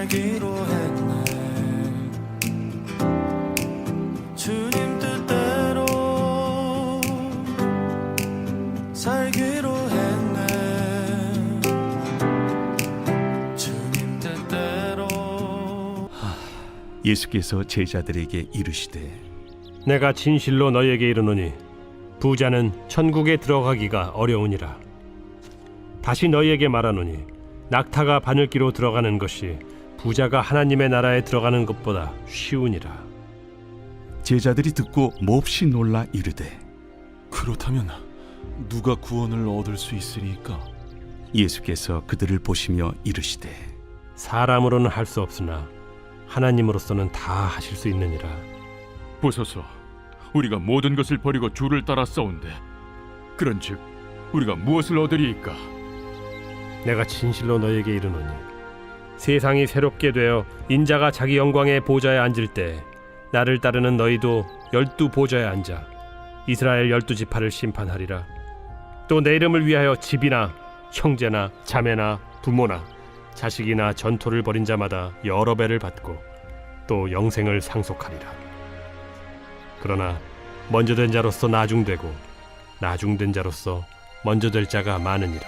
살기로 했네. 주님 뜻대로 살기로 했네. 주님 뜻대로. 예수께서 제자들에게 이르시되 내가 진실로 너희에게 이르노니 부자는 천국에 들어가기가 어려우니라. 다시 너희에게 말하노니 낙타가 바늘기로 들어가는 것이 부자가 하나님의 나라에 들어가는 것보다 쉬우니라. 제자들이 듣고 몹시 놀라 이르되 그렇다면 누가 구원을 얻을 수 있으리까? 예수께서 그들을 보시며 이르시되 사람으로는 할 수 없으나 하나님으로서는 다 하실 수 있느니라. 보소서, 우리가 모든 것을 버리고 주를 따라 싸운데 그런즉 우리가 무엇을 얻으리이까? 내가 진실로 너희에게 이르노니 세상이 새롭게 되어 인자가 자기 영광의 보좌에 앉을 때 나를 따르는 너희도 12 보좌에 앉아 이스라엘 12지파를 심판하리라. 또 내 이름을 위하여 집이나 형제나 자매나 부모나 자식이나 전토를 벌인 자마다 여러 배를 받고 또 영생을 상속하리라. 그러나 먼저 된 자로서 나중되고 나중된 자로서 먼저 될 자가 많으니라.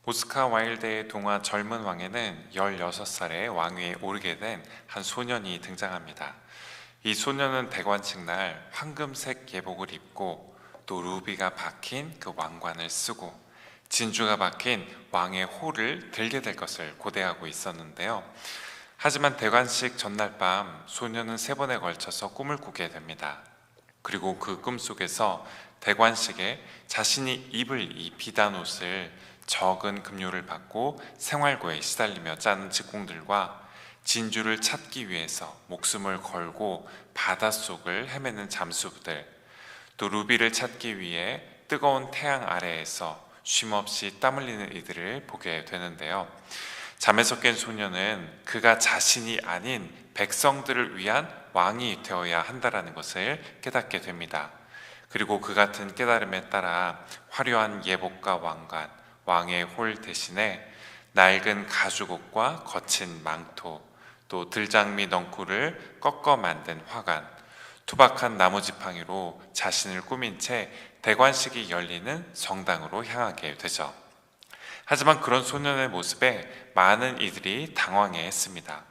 오스카 와일드의 동화 젊은 왕에는 16살에 왕위에 오르게 된 한 소년이 등장합니다. 이 소년은 대관식 날 황금색 예복을 입고 또 루비가 박힌 그 왕관을 쓰고 진주가 박힌 왕의 호를 들게 될 것을 고대하고 있었는데요. 하지만 대관식 전날 밤 소년은 3번에 걸쳐서 꿈을 꾸게 됩니다. 그리고 그 꿈 속에서 대관식에 자신이 입을 이 비단 옷을 적은 급료를 받고 생활고에 시달리며 짜는 직공들과 진주를 찾기 위해서 목숨을 걸고 바닷속을 헤매는 잠수부들, 또 루비를 찾기 위해 뜨거운 태양 아래에서 쉼없이 땀 흘리는 이들을 보게 되는데요. 잠에서 깬 소녀는 그가 자신이 아닌 백성들을 위한 왕이 되어야 한다는 것을 깨닫게 됩니다. 그리고 그 같은 깨달음에 따라 화려한 예복과 왕관, 왕의 홀 대신에 낡은 가죽옷과 거친 망토, 또 들장미 넝쿨을 꺾어 만든 화관, 투박한 나무 지팡이로 자신을 꾸민 채 대관식이 열리는 성당으로 향하게 되죠. 하지만 그런 소년의 모습에 많은 이들이 당황해했습니다.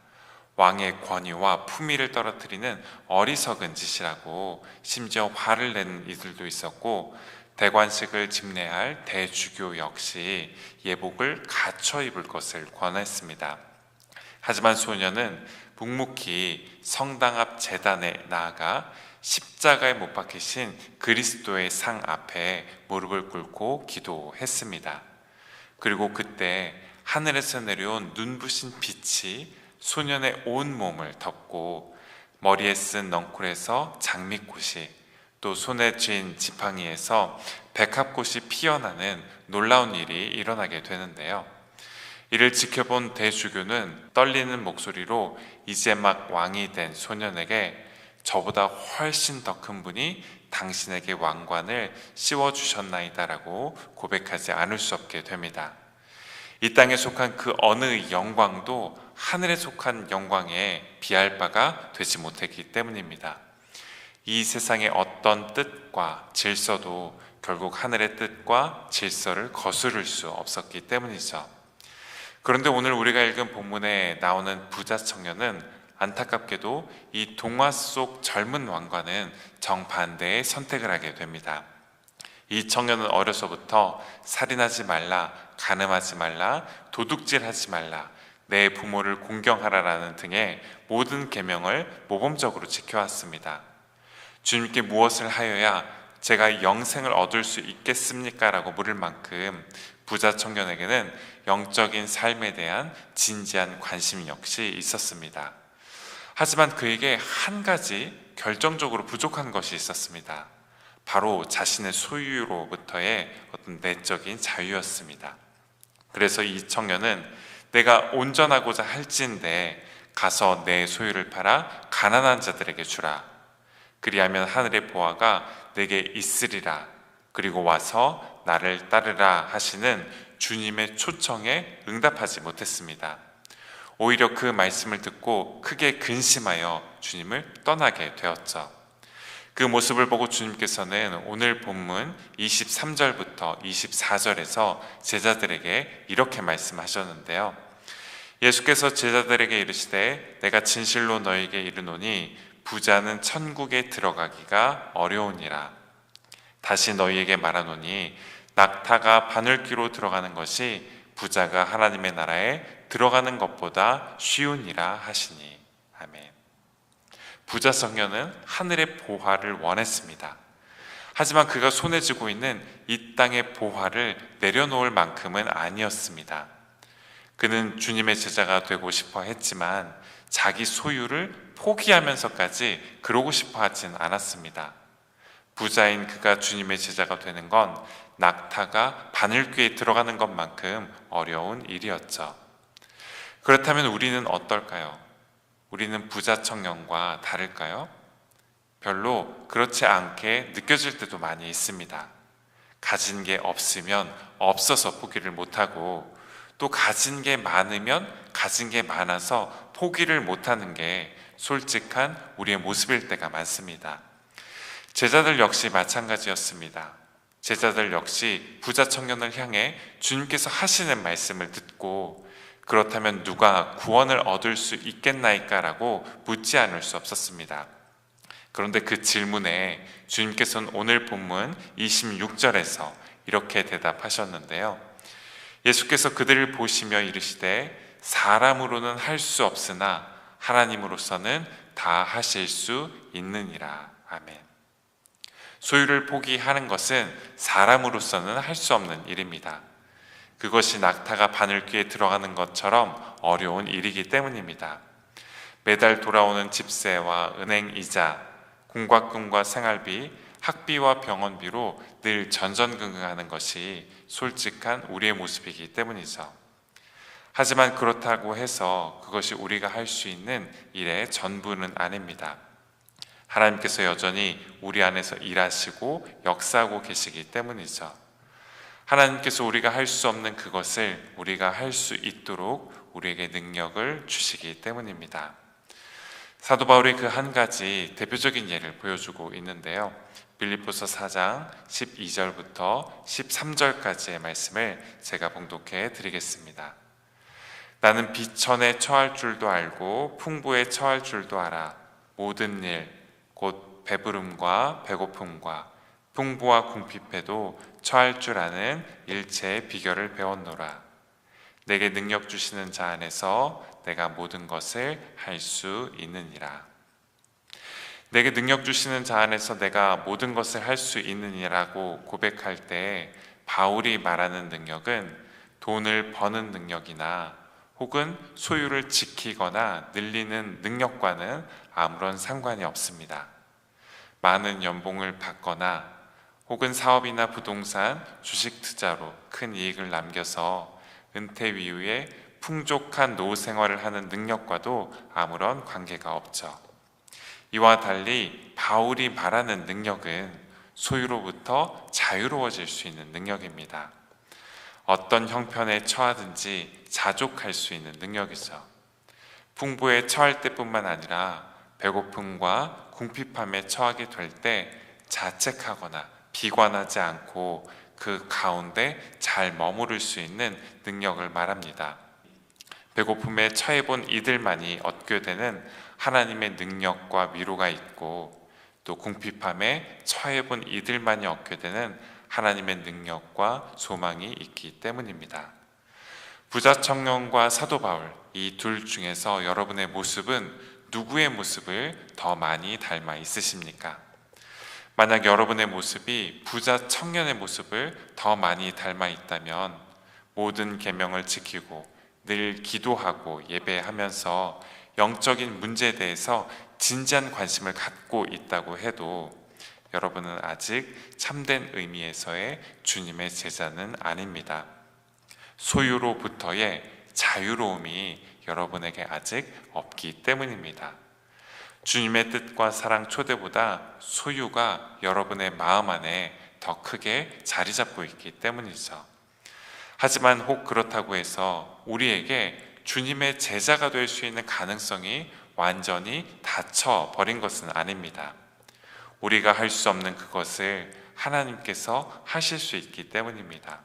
왕의 권위와 품위를 떨어뜨리는 어리석은 짓이라고 심지어 화를 내는 이들도 있었고, 대관식을 집례할 대주교 역시 예복을 갖춰 입을 것을 권했습니다. 하지만 소년은 묵묵히 성당 앞 제단에 나아가 십자가에 못 박히신 그리스도의 상 앞에 무릎을 꿇고 기도했습니다. 그리고 그때 하늘에서 내려온 눈부신 빛이 소년의 온 몸을 덮고 머리에 쓴 넝쿨에서 장미꽃이, 또 손에 쥔 지팡이에서 백합꽃이 피어나는 놀라운 일이 일어나게 되는데요. 이를 지켜본 대주교는 떨리는 목소리로 이제 막 왕이 된 소년에게 저보다 훨씬 더 큰 분이 당신에게 왕관을 씌워주셨나이다라고 고백하지 않을 수 없게 됩니다. 이 땅에 속한 그 어느 영광도 하늘에 속한 영광에 비할 바가 되지 못했기 때문입니다. 이 세상의 어떤 뜻과 질서도 결국 하늘의 뜻과 질서를 거스를 수 없었기 때문이죠. 그런데 오늘 우리가 읽은 본문에 나오는 부자 청년은 안타깝게도 이 동화 속 젊은 왕과는 정반대의 선택을 하게 됩니다. 이 청년은 어려서부터 살인하지 말라, 간음하지 말라, 도둑질하지 말라, 내 부모를 공경하라라는 등의 모든 계명을 모범적으로 지켜왔습니다. 주님께 무엇을 하여야 제가 영생을 얻을 수 있겠습니까? 라고 물을 만큼 부자 청년에게는 영적인 삶에 대한 진지한 관심 역시 있었습니다. 하지만 그에게 한 가지 결정적으로 부족한 것이 있었습니다. 바로 자신의 소유로부터의 어떤 내적인 자유였습니다. 그래서 이 청년은 내가 온전하고자 할진대 가서 내 소유를 팔아 가난한 자들에게 주라. 그리하면 하늘의 보화가 내게 있으리라. 그리고 와서 나를 따르라 하시는 주님의 초청에 응답하지 못했습니다. 오히려 그 말씀을 듣고 크게 근심하여 주님을 떠나게 되었죠. 그 모습을 보고 주님께서는 오늘 본문 23절부터 24절에서 제자들에게 이렇게 말씀하셨는데요. 예수께서 제자들에게 이르시되 내가 진실로 너에게 이르노니 부자는 천국에 들어가기가 어려우니라. 다시 너희에게 말하노니 낙타가 바늘귀로 들어가는 것이 부자가 하나님의 나라에 들어가는 것보다 쉬우니라 하시니. 아멘. 부자 청년은 하늘의 보화를 원했습니다. 하지만 그가 손에 쥐고 있는 이 땅의 보화를 내려놓을 만큼은 아니었습니다. 그는 주님의 제자가 되고 싶어 했지만 자기 소유를 포기하면서까지 그러고 싶어 하진 않았습니다. 부자인 그가 주님의 제자가 되는 건 낙타가 바늘귀에 들어가는 것만큼 어려운 일이었죠. 그렇다면 우리는 어떨까요? 우리는 부자 청년과 다를까요? 별로 그렇지 않게 느껴질 때도 많이 있습니다. 가진 게 없으면 없어서 포기를 못하고, 또 가진 게 많으면 가진 게 많아서 포기를 못하는 게 솔직한 우리의 모습일 때가 많습니다. 제자들 역시 마찬가지였습니다. 제자들 역시 부자 청년을 향해 주님께서 하시는 말씀을 듣고 그렇다면 누가 구원을 얻을 수 있겠나이까? 라고 묻지 않을 수 없었습니다. 그런데 그 질문에 주님께서는 오늘 본문 26절에서 이렇게 대답하셨는데요. 예수께서 그들을 보시며 이르시되 사람으로는 할 수 없으나 하나님으로서는 다 하실 수 있느니라. 아멘. 소유를 포기하는 것은 사람으로서는 할 수 없는 일입니다. 그것이 낙타가 바늘귀에 들어가는 것처럼 어려운 일이기 때문입니다. 매달 돌아오는 집세와 은행 이자, 공과금과 생활비, 학비와 병원비로 늘 전전긍긍하는 것이 솔직한 우리의 모습이기 때문이죠. 하지만 그렇다고 해서 그것이 우리가 할 수 있는 일의 전부는 아닙니다. 하나님께서 여전히 우리 안에서 일하시고 역사하고 계시기 때문이죠. 하나님께서 우리가 할 수 없는 그것을 우리가 할 수 있도록 우리에게 능력을 주시기 때문입니다. 사도 바울이 그 한 가지 대표적인 예를 보여주고 있는데요. 빌립보서 4장 12절부터 13절까지의 말씀을 제가 봉독해 드리겠습니다. 나는 비천에 처할 줄도 알고 풍부에 처할 줄도 알아. 모든 일, 곧 배부름과 배고픔과 풍부와 궁핍에도 처할 줄 아는 일체의 비결을 배웠노라. 내게 능력 주시는 자 안에서 내가 모든 것을 할 수 있느니라. 내게 능력 주시는 자 안에서 내가 모든 것을 할 수 있느니라고 고백할 때 바울이 말하는 능력은 돈을 버는 능력이나 혹은 소유를 지키거나 늘리는 능력과는 아무런 상관이 없습니다. 많은 연봉을 받거나 혹은 사업이나 부동산, 주식 투자로 큰 이익을 남겨서 은퇴 이후에 풍족한 노후 생활을 하는 능력과도 아무런 관계가 없죠. 이와 달리 바울이 말하는 능력은 소유로부터 자유로워질 수 있는 능력입니다. 어떤 형편에 처하든지 자족할 수 있는 능력이죠. 풍부에 처할 때뿐만 아니라 배고픔과 궁핍함에 처하게 될 때 자책하거나 비관하지 않고 그 가운데 잘 머무를 수 있는 능력을 말합니다. 배고픔에 처해본 이들만이 얻게 되는 하나님의 능력과 위로가 있고, 또 궁핍함에 처해본 이들만이 얻게 되는 하나님의 능력과 소망이 있기 때문입니다. 부자 청년과 사도 바울, 이 둘 중에서 여러분의 모습은 누구의 모습을 더 많이 닮아 있으십니까? 만약 여러분의 모습이 부자 청년의 모습을 더 많이 닮아 있다면 모든 계명을 지키고 늘 기도하고 예배하면서 영적인 문제에 대해서 진지한 관심을 갖고 있다고 해도 여러분은 아직 참된 의미에서의 주님의 제자는 아닙니다. 소유로부터의 자유로움이 여러분에게 아직 없기 때문입니다. 주님의 뜻과 사랑 초대보다 소유가 여러분의 마음 안에 더 크게 자리 잡고 있기 때문이죠. 하지만 혹 그렇다고 해서 우리에게 주님의 제자가 될 수 있는 가능성이 완전히 닫혀버린 것은 아닙니다. 우리가 할 수 없는 그것을 하나님께서 하실 수 있기 때문입니다.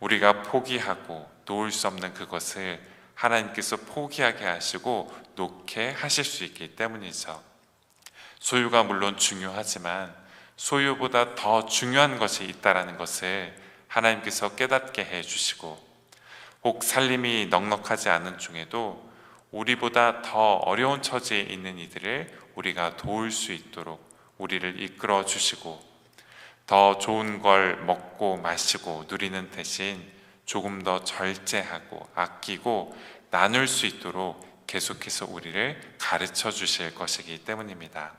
우리가 포기하고 놓을 수 없는 그것을 하나님께서 포기하게 하시고 놓게 하실 수 있기 때문이죠. 소유가 물론 중요하지만 소유보다 더 중요한 것이 있다는 것을 하나님께서 깨닫게 해주시고, 혹 살림이 넉넉하지 않은 중에도 우리보다 더 어려운 처지에 있는 이들을 우리가 도울 수 있도록 우리를 이끌어 주시고, 더 좋은 걸 먹고 마시고 누리는 대신 조금 더 절제하고 아끼고 나눌 수 있도록 계속해서 우리를 가르쳐 주실 것이기 때문입니다.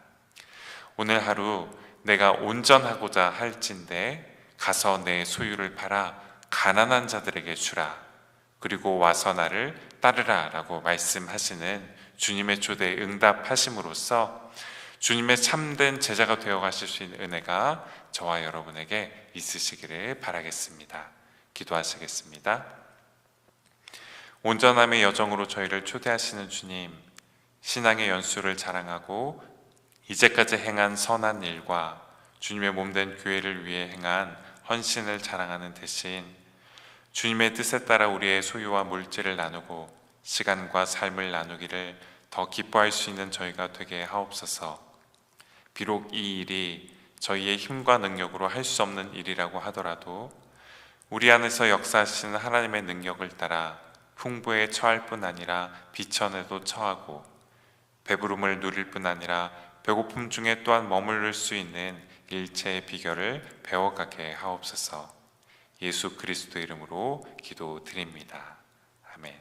오늘 하루 내가 온전하고자 할진대 가서 내 소유를 팔아 가난한 자들에게 주라, 그리고 와서 나를 따르라 라고 말씀하시는 주님의 초대에 응답하심으로써 주님의 참된 제자가 되어 가실 수 있는 은혜가 저와 여러분에게 있으시기를 바라겠습니다. 기도하시겠습니다. 온전함의 여정으로 저희를 초대하시는 주님, 신앙의 연수를 자랑하고 이제까지 행한 선한 일과 주님의 몸된 교회를 위해 행한 헌신을 자랑하는 대신 주님의 뜻에 따라 우리의 소유와 물질을 나누고 시간과 삶을 나누기를 더 기뻐할 수 있는 저희가 되게 하옵소서. 비록 이 일이 저희의 힘과 능력으로 할 수 없는 일이라고 하더라도 우리 안에서 역사하시는 하나님의 능력을 따라 풍부에 처할 뿐 아니라 비천에도 처하고 배부름을 누릴 뿐 아니라 배고픔 중에 또한 머무를 수 있는 일체의 비결을 배워가게 하옵소서. 예수 그리스도 이름으로 기도드립니다. 아멘.